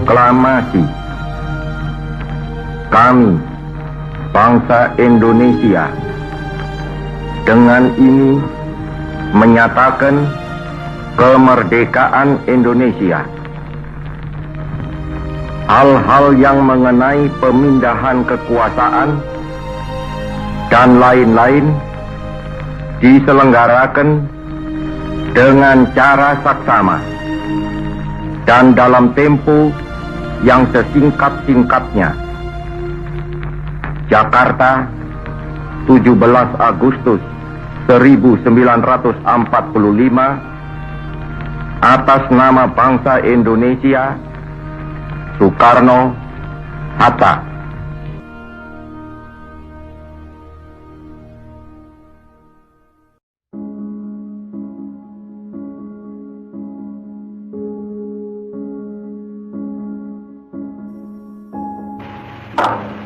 proklamasi. Kami, bangsa Indonesia, dengan ini menyatakan kemerdekaan Indonesia. Hal-hal yang mengenai pemindahan kekuasaan dan lain-lain diselenggarakan dengan cara saksama dan dalam tempo yang sesingkat-singkatnya. Jakarta, 17 Agustus 1945, atas nama bangsa Indonesia, Soekarno, Hatta.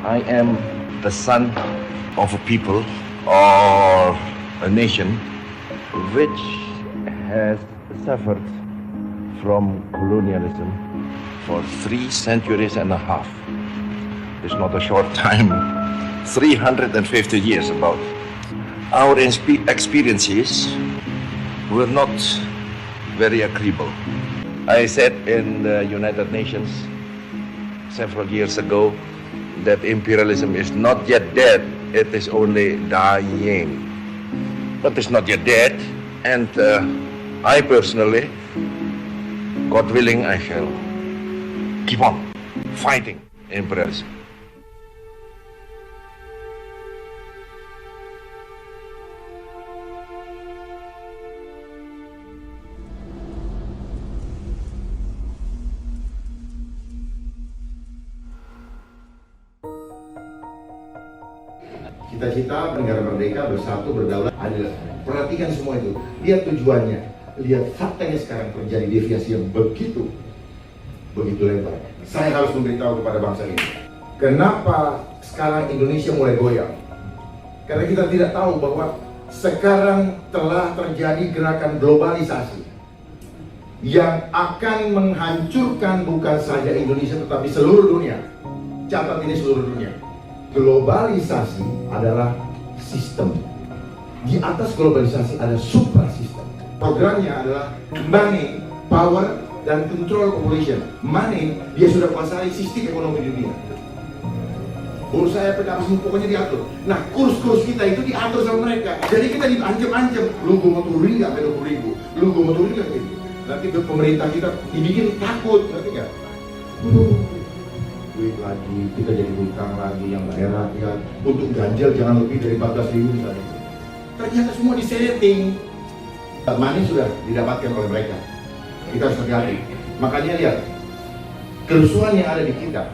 I am the son of a people or a nation which has suffered from colonialism for 3 centuries and a half. It's not a short time, 350 years about. Our experiences were not very agreeable. I said in the United Nations several years ago that imperialism is not yet dead, it is only dying. But it's not yet dead, and I personally, God willing, I shall keep on fighting imperialism. Cita-cita negara merdeka, bersatu, berdaulat, adil. Perhatikan semua itu. Lihat tujuannya. Lihat faktanya sekarang terjadi deviasi yang begitu lebar. Saya harus memberitahu kepada bangsa ini. Kenapa sekarang Indonesia mulai goyang? Karena kita tidak tahu bahwa sekarang telah terjadi gerakan globalisasi yang akan menghancurkan bukan saja Indonesia tetapi seluruh dunia. Catat ini, seluruh dunia. Globalisasi adalah sistem. Di atas globalisasi ada suprasistem. Programnya adalah money, power, dan control population. Money, dia sudah kuasai sistem ekonomi dunia. Bursa efek apa semua pokoknya diatur. Nah, kurs-kurs kita itu diatur sama mereka. Jadi kita diancam-ancam. Lu gue mau turunin nggak sampai 20.000? Lu gue mau turunin nggak gitu? Nanti pemerintah kita dibikin takut, ngerti nggak? Duit lagi, kita jadi hutang lagi yang daerah ya. Untuk ganjil jangan lebih dari 14.000 misalnya. Ternyata semua disetting. Money sudah didapatkan oleh mereka. Kita harus hati-hati. Makanya lihat, kerusuhan yang ada di kita,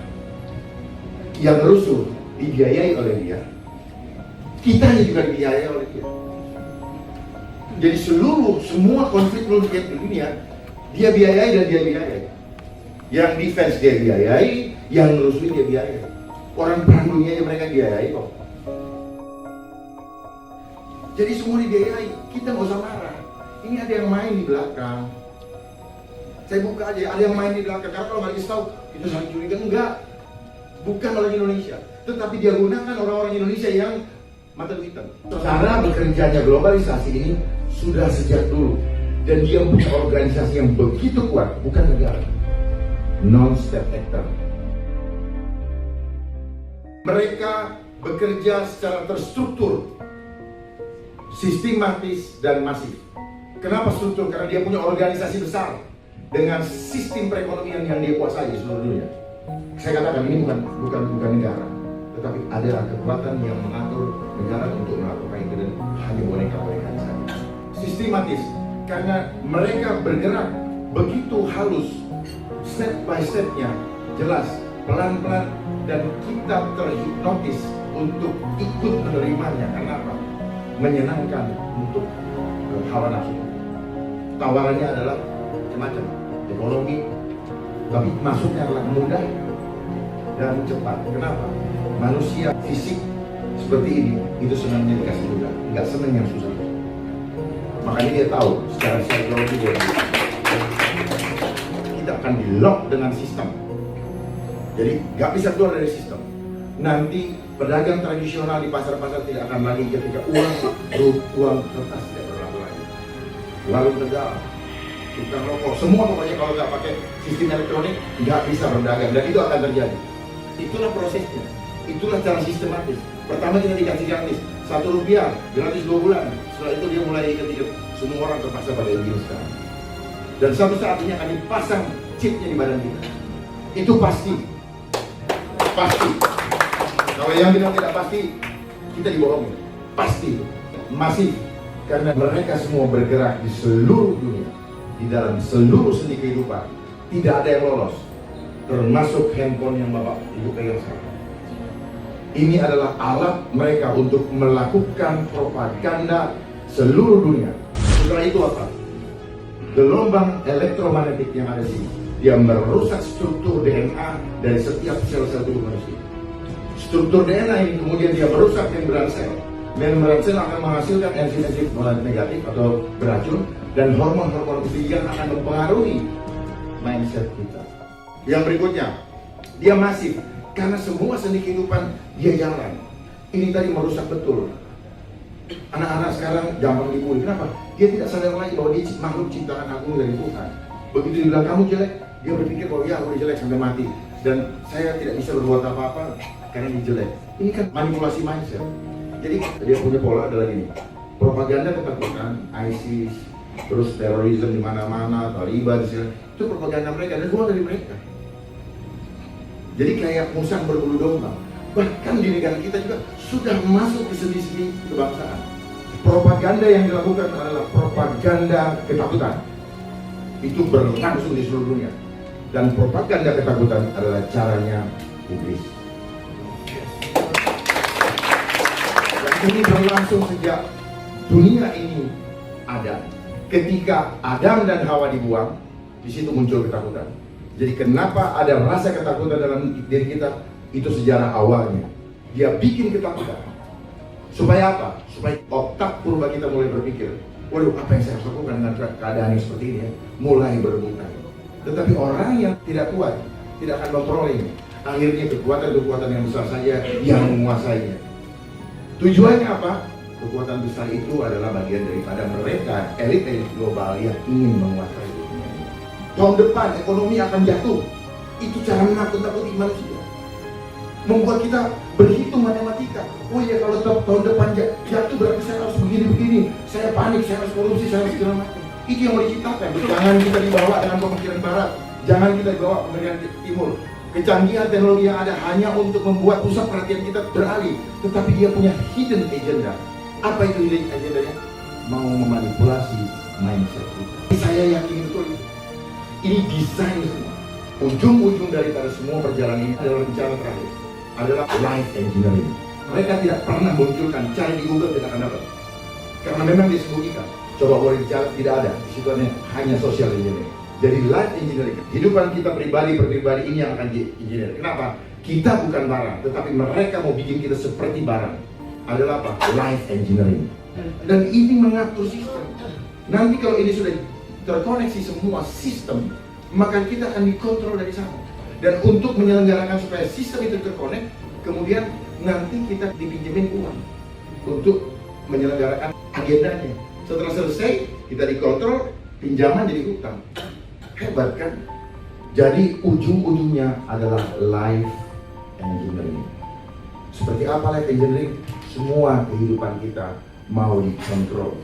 yang rusuh dibiayai oleh dia, kita juga dibiayai oleh dia. Jadi semua konflik di dunia, dia biayai dan dia biayai. Yang defense dia biayai, yang rusuh dia biayai. Orang perang dunia mereka biayai kok. Jadi semua dibiayai, kita nggak usah marah. Ini ada yang main di belakang. Saya buka aja, ada yang main di belakang. Karena kalau nggak dikasih tahu, itu saling curiga. Enggak, bukan orang Indonesia. Tetapi dia gunakan orang-orang Indonesia yang mata duitan. Cara bekerjanya globalisasi ini sudah sejak dulu. Dan dia punya organisasi yang begitu kuat, bukan negara. Non-state actor. Mereka bekerja secara terstruktur, sistematis, dan masif. Kenapa struktur? Karena dia punya organisasi besar dengan sistem perekonomian yang dia kuasai di seluruh dunia. Saya katakan ini bukan negara, tetapi adalah kekuatan yang mengatur negara untuk melakukan itu dan hanya boneka-boneka saja. Sistematis, karena mereka bergerak begitu halus, step by stepnya jelas, pelan-pelan, dan kita terhipnotis untuk ikut menerimanya. Karena apa? Menyenangkan untuk hawa nafsu. Tawarannya adalah macam-macam, ekonomi, tapi masuknya adalah mudah dan cepat. Kenapa? Manusia fisik seperti ini itu senangnya dikasih mudah, nggak senang yang susah. Makanya dia tahu secara psikologi dia kita akan di lock dengan sistem Jadi nggak bisa keluar dari sistem. Nanti pedagang tradisional di pasar-pasar tidak akan lagi ketika uang kertas tidak berlaku lagi. Lalu tegal, tukang rokok, semua pokoknya kalau nggak pakai sistem elektronik nggak bisa berdagang, dan itu akan terjadi. Itulah prosesnya, itulah cara sistematis. Pertama kita dikasih gratis Rp1 gratis 2 bulan. Setelah itu dia mulai ketika semua orang terpaksa pada ilmu sekarang. Dan suatu saat ini akan dipasang chipnya di badan kita. Itu pasti. Pasti. Kalau yang bilang tidak pasti, kita dibohongi. Pasti. Masif. Karena mereka semua bergerak di seluruh dunia. Di dalam seluruh sendi kehidupan. Tidak ada yang lolos. Termasuk handphone yang Bapak Ibu pegang sekarang. Ini adalah alat mereka untuk melakukan propaganda seluruh dunia. Setelah itu apa? Gelombang elektromagnetik yang ada di sini, dia merusak struktur DNA dari setiap sel-sel tubuh manusia. Struktur DNA ini kemudian dia merusak membrana sel. Membrana sel akan menghasilkan enzim-enzim negatif atau beracun, dan hormon-hormon itu yang akan mempengaruhi mindset kita. Yang berikutnya, dia masif. Karena semua sendi kehidupan dia jalan. Ini tadi merusak betul. Anak-anak sekarang gampang dibully. Kenapa? Dia tidak sadar lagi bahwa dia makhluk ciptaan agung dari Tuhan. Begitu dibilang kamu jelek, dia berpikir bahwa ya aku jelek sampai mati. Dan saya tidak bisa berbuat apa-apa karena dia jelek. Ini kan manipulasi mindset. Jadi dia punya pola adalah gini. Propaganda ketakutan, ISIS, terus terorisme di mana-mana, Taliban, itu propaganda mereka dan keluar dari mereka. Jadi kayak musang berbulu domba. Bahkan di negara kita juga sudah masuk ke sendi-sendi kebangsaan. Propaganda yang dilakukan adalah propaganda ketakutan. Itu berlangsung di seluruh dunia. Dan propaganda ketakutan adalah caranya iblis. Dan ini berlangsung sejak dunia ini ada. Ketika Adam dan Hawa dibuang, di situ muncul ketakutan. Jadi kenapa ada rasa ketakutan dalam diri kita? Itu sejarah awalnya. Dia bikin ketakutan. Supaya apa? Supaya otak purba kita mulai berpikir, waduh, apa yang saya harus lakukan dengan keadaan yang seperti ini ya? Mulai berebutan. Tetapi orang yang tidak kuat tidak akan memperoleh ini. Akhirnya kekuatan-kekuatan yang besar saja yang menguasainya. Tujuannya apa? Kekuatan besar itu adalah bagian daripada mereka, elit-elit global yang ingin menguasai dunia ini. Tahun depan ekonomi akan jatuh. Itu cara menakut-nakuti manusia. Membuat kita berhitung matematika. Oh iya, kalau tahun depan jatuh berarti saya harus begini-begini. Saya panik, saya harus korupsi, saya harus segala macam. Itu yang mau diciptakan. Jangan kita dibawa dengan pemikiran barat. Jangan kita dibawa pemikiran timur. Kecanggihan teknologi yang ada hanya untuk membuat pusat perhatian kita beralih. Tetapi dia punya hidden agenda. Apa itu hidden agendanya? Mau memanipulasi mindset kita. Saya yakin betul. Ini desain semua. Ujung-ujung daripada semua perjalanan ini adalah rencana terakhir. Adalah life engineering. Mereka tidak pernah munculkan, cari di Google tidak akan dapat. Karena memang disembunyikan. Coba boleh dicari, tidak ada. Di situ hanya social engineering. Jadi life engineering, kehidupan kita pribadi ini yang akan di-engineer. Kenapa? Kita bukan barang, tetapi mereka mau bikin kita seperti barang. Adalah apa? Life engineering. Dan ini mengatur sistem. Nanti kalau ini sudah terkoneksi semua sistem, maka kita akan dikontrol dari sana. Dan untuk menyelenggarakan supaya sistem itu terkonek, kemudian nanti kita dipinjemin uang untuk menyelenggarakan agendanya. Setelah selesai, kita dikontrol, pinjaman jadi hutang. Hebat kan? Jadi ujung-ujungnya adalah life engineering. Seperti apa life engineering? Semua kehidupan kita mau dikontrol.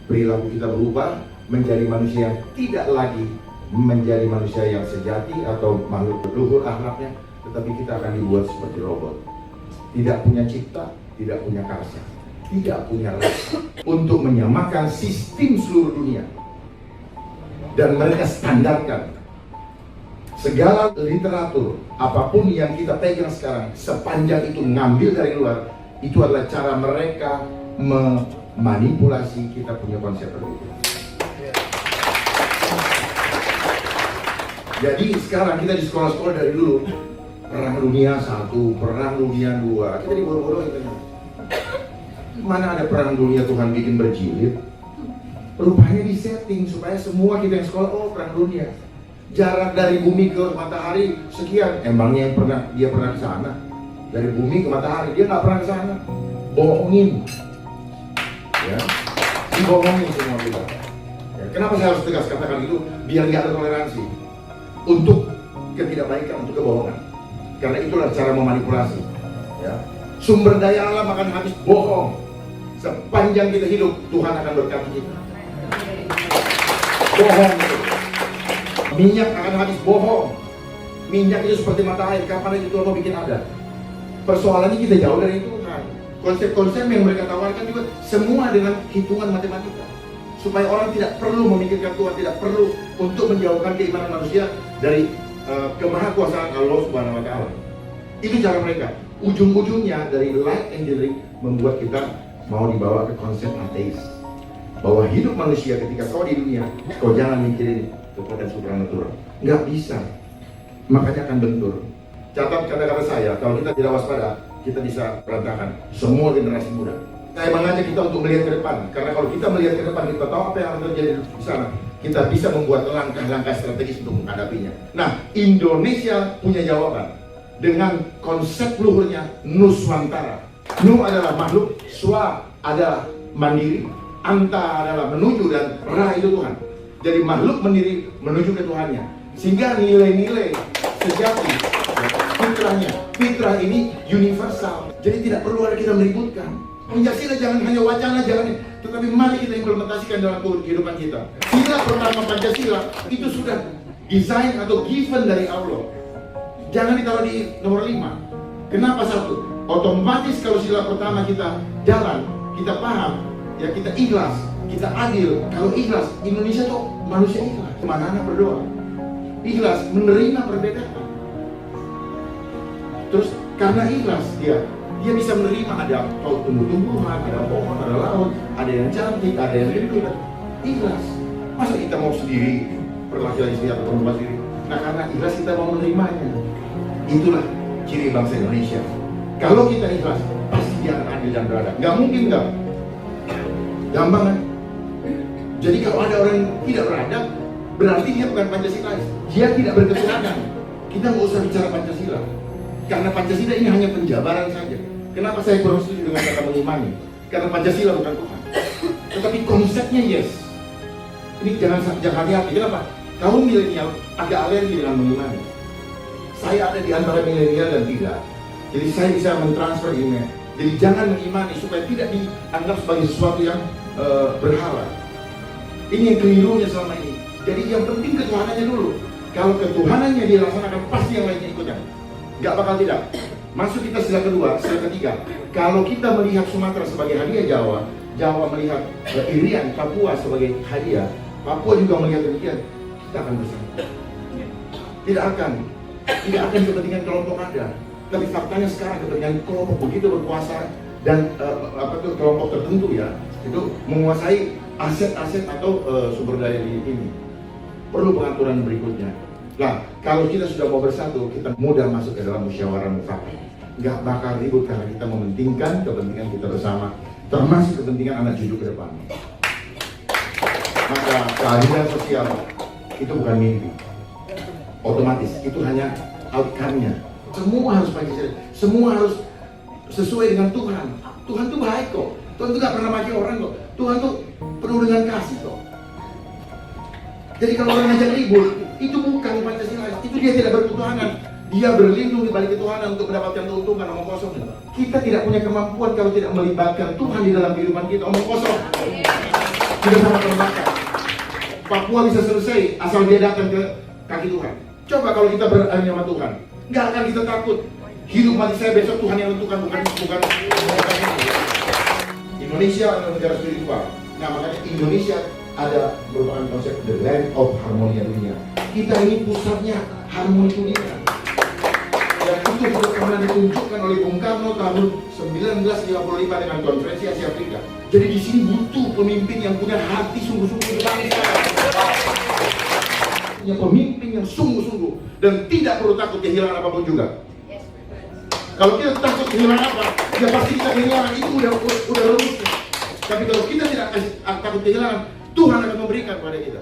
Perilaku kita berubah menjadi manusia yang tidak lagi menjadi manusia yang sejati atau makhluk luhur akhlaknya, tetapi kita akan dibuat seperti robot. Tidak punya cipta, tidak punya karsa, tidak punya rasa. Untuk menyamakan sistem seluruh dunia. Dan mereka standarkan segala literatur, apapun yang kita pegang sekarang, sepanjang itu ngambil dari luar, itu adalah cara mereka memanipulasi kita punya konsep berpikir. Jadi sekarang kita di sekolah-sekolah dari dulu, Perang Dunia 1, Perang Dunia 2, kita dibodoh-bodohin kan. Mana ada Perang Dunia Tuhan bikin berjilid? Rupanya disetting supaya semua kita yang sekolah, oh Perang Dunia. Jarak dari bumi ke matahari sekian. Emangnya dia pernah ke sana? Dari bumi ke matahari dia nggak pernah ke sana. Bohongin, ya, dibohongin semua kita. Ya, kenapa saya harus tegas katakan itu? Biar nggak ada toleransi untuk ketidakbaikan, untuk kebohongan. Karena itulah cara memanipulasi. Ya. Sumber daya alam akan habis, bohong. Sepanjang kita hidup, Tuhan akan berkati kita. Bohong itu. Minyak akan habis, bohong. Minyak itu seperti mata air, kapan aja Tuhan mau bikin ada. Persoalannya kita jauh dari Tuhan. Konsep-konsep yang mereka tawarkan juga semua dengan hitungan matematika. Supaya orang tidak perlu memikirkan Tuhan, tidak perlu untuk menjauhkan keimanan manusia dari kemahakuasaan Allah Subhanahu wa Ta'ala. Itu cara mereka. Ujung-ujungnya dari light engineering membuat kita mau dibawa ke konsep ateis. Bahwa hidup manusia ketika kau di dunia, kau jangan mikirin kekuatan supranatural. Nggak bisa. Makanya akan bentur. Catat kata-kata saya, kalau kita tidak waspada, kita bisa berantakan semua generasi muda. Saya mengajak kita untuk melihat ke depan, karena kalau kita melihat ke depan, kita tahu apa yang akan terjadi di sana. Kita bisa membuat langkah-langkah strategis untuk menghadapinya. Nah, Indonesia punya jawaban dengan konsep luhurnya Nuswantara. Nu adalah makhluk, Swa adalah mandiri, Anta adalah menuju, dan Ra itu Tuhan. Jadi makhluk mandiri menuju ke Tuhannya. Sehingga nilai-nilai sejati fitrahnya, fitrah ini universal. Jadi tidak perlu ada kita meributkan. Pancasila jangan hanya wacana, jangan, tetapi mari kita implementasikan dalam kehidupan kita. Sila pertama Pancasila itu sudah desain atau given dari Allah. Jangan ditaruh di nomor 5. Kenapa 1? Otomatis kalau sila pertama kita jalan, kita paham, ya kita ikhlas, kita adil. Kalau ikhlas, Indonesia tuh manusia ikhlas. Mana anak berdoa, ikhlas menerima perbedaan. Terus karena ikhlas dia bisa menerima, ada tumbuh-tumbuhan, ada pohon, ada laut, ada yang cantik, ada yang rindu. Ikhlas. Masa kita mau sendiri, perlakuan istri atau perempuan sendiri? Nah, karena ikhlas kita mau menerimanya. Itulah ciri bangsa Indonesia. Kalau kita ikhlas, pasti dia akan adil dan beradab. Nggak mungkin nggak. Gampang kan? Jadi kalau ada orang yang tidak beradab, berarti dia bukan Pancasilais. Dia tidak berketuhanan. Kita nggak usah bicara Pancasila. Karena Pancasila ini hanya penjabaran saja. Kenapa saya kurang setuju dengan kata mengimani? Karena Pancasila bukan Tuhan. Tetapi konsepnya yes. Ini jangan hati-hati. Kenapa? Kaum milenial agak alergi dengan mengimani. Saya ada di antara milenial dan tidak. Jadi saya bisa mentransfer email. Jadi jangan mengimani supaya tidak dianggap sebagai sesuatu yang berhala. Ini yang kelirunya selama ini. Jadi yang penting ketuhanannya dulu. Kalau ketuhanannya dilaksanakan, pasti yang lainnya ikutnya. Gak bakal tidak. Masuk kita sila kedua, sila ketiga. Kalau kita melihat Sumatera sebagai hadiah Jawa, Jawa melihat Irian, Papua sebagai hadiah, Papua juga melihat demikian, kita akan bersama. Tidak akan kepentingan kelompok ada. Tapi faktanya sekarang kepentingan kelompok begitu berkuasa dan kelompok tertentu ya, itu menguasai aset-aset atau sumber daya di ini. Perlu pengaturan berikutnya. Nah, kalau kita sudah mau bersatu, kita mudah masuk ke dalam musyawarah mufakat. Nggak bakal ribut karena kita mementingkan kepentingan kita bersama, termasuk kepentingan anak cucu ke depan. Maka keadilan sosial itu bukan mimpi. Otomatis itu hanya outcome-nya. Semua harus Pancasila, semua harus sesuai dengan Tuhan. Tuhan tuh baik kok. Tuhan tuh nggak pernah maki orang kok. Tuhan tuh penuh dengan kasih kok. Jadi kalau orang ngajak ribut, itu bukan Pancasila, itu dia tidak berketuhanan. Dia berlindung di balik ketuhanan untuk mendapatkan keuntungan, omong kosong. Kita tidak punya kemampuan kalau tidak melibatkan Tuhan di dalam kehidupan kita, omong kosong. Tidak sama terbakar. Papua bisa selesai asal dia datang ke kaki Tuhan. Coba kalau kita berani sama Tuhan, nggak akan kita takut. Hidup mati saya besok Tuhan yang tentukan, bukan. Indonesia adalah negara spiritual. Nah, makanya Indonesia ada merupakan konsep the land of harmonia dunia. Kita ini pusatnya harmoni dunia. Dan itu sudah pernah ditunjukkan oleh Bung Karno tahun 1955 dengan konferensi Asia Afrika. Jadi di sini butuh pemimpin yang punya hati sungguh-sungguh berbangsa. Punya pemimpin yang sungguh-sungguh dan tidak perlu takut kehilangan apapun juga. Kalau kita takut kehilangan apa, ya pasti kita kehilangan. Itu udah rumus. Tapi kalau kita tidak takut kehilangan, Tuhan akan memberikan kepada kita.